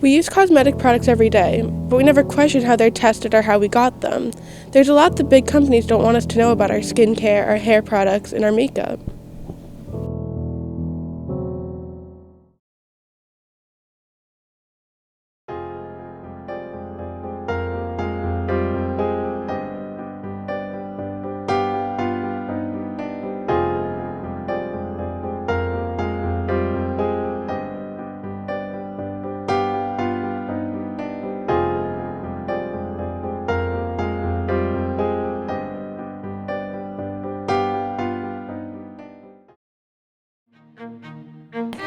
We use cosmetic products every day, but we never question how they're tested or how we got them. There's a lot that big companies don't want us to know about our skincare, our hair products, and our makeup.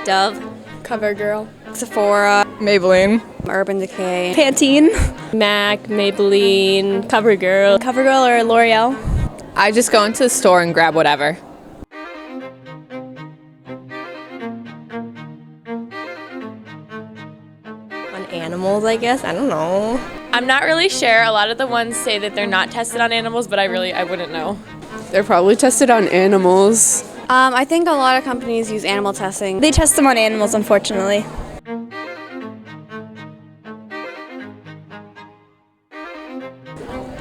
Dove, CoverGirl, Sephora, Maybelline, Urban Decay, Pantene, MAC, Maybelline, CoverGirl or L'Oreal. I just go into the store and grab whatever. on animals, I guess. I don't know. I'm not really sure. A lot of the ones say that they're not tested on animals, but I wouldn't know. They're probably tested on animals. I think a lot of companies use animal testing. They test them on animals, unfortunately.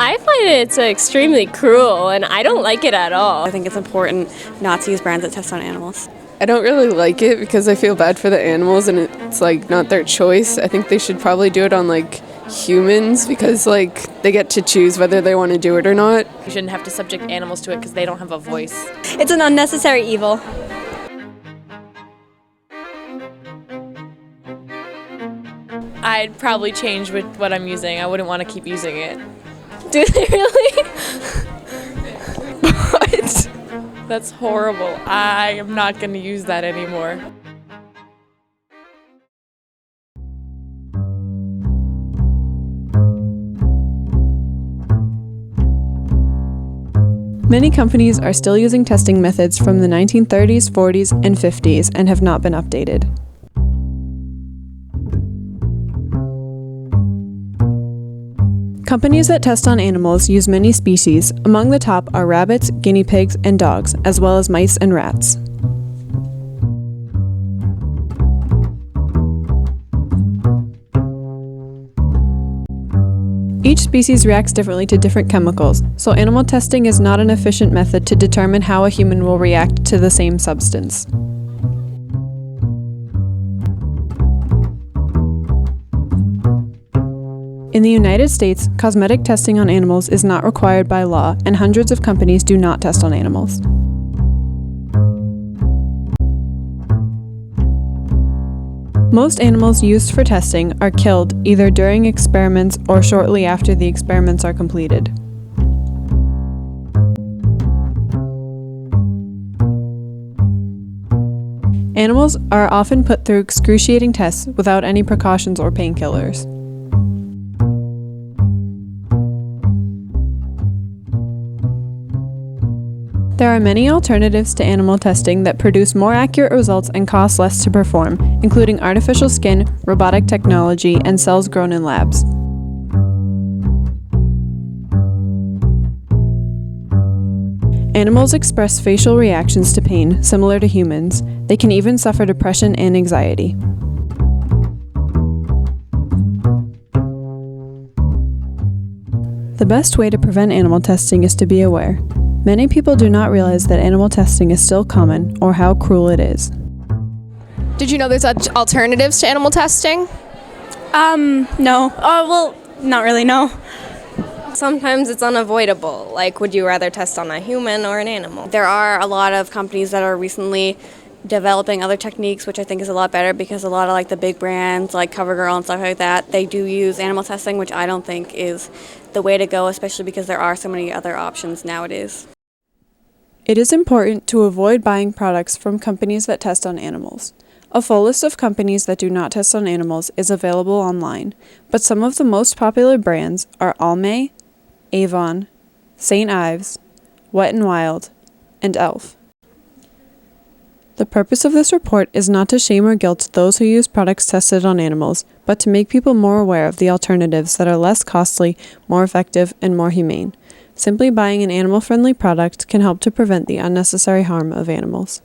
I find it's extremely cruel, and I don't like it at all. I think it's important not to use brands that test on animals. I don't really like it because I feel bad for the animals and it's like not their choice. I think they should probably do it on like humans because like they get to choose whether they want to do it or not. You shouldn't have to subject animals to it because they don't have a voice. It's an unnecessary evil. I'd probably change with what I'm using. I wouldn't want to keep using it. Do they really? What? That's horrible. I am not going to use that anymore. Many companies are still using testing methods from the 1930s, 40s, and 50s and have not been updated. Companies that test on animals use many species. Among the top are rabbits, guinea pigs, and dogs, as well as mice and rats. Each species reacts differently to different chemicals, so animal testing is not an efficient method to determine how a human will react to the same substance. In the United States, cosmetic testing on animals is not required by law, and hundreds of companies do not test on animals. Most animals used for testing are killed either during experiments or shortly after the experiments are completed. Animals are often put through excruciating tests without any precautions or painkillers. There are many alternatives to animal testing that produce more accurate results and cost less to perform, including artificial skin, robotic technology, and cells grown in labs. Animals express facial reactions to pain similar to humans. They can even suffer depression and anxiety. The best way to prevent animal testing is to be aware. Many people do not realize that animal testing is still common or how cruel it is. Did you know there's alternatives to animal testing? No. Well, not really, no. Sometimes it's unavoidable. Like, would you rather test on a human or an animal? There are a lot of companies that are recently developing other techniques, which I think is a lot better because a lot of like the big brands like CoverGirl and stuff like that, they do use animal testing, which I don't think is the way to go, especially because there are so many other options nowadays. It is important to avoid buying products from companies that test on animals. A full list of companies that do not test on animals is available online, but some of the most popular brands are Almay, Avon, St. Ives, Wet n Wild, and Elf. The purpose of this report is not to shame or guilt those who use products tested on animals, but to make people more aware of the alternatives that are less costly, more effective, and more humane. Simply buying an animal-friendly product can help to prevent the unnecessary harm of animals.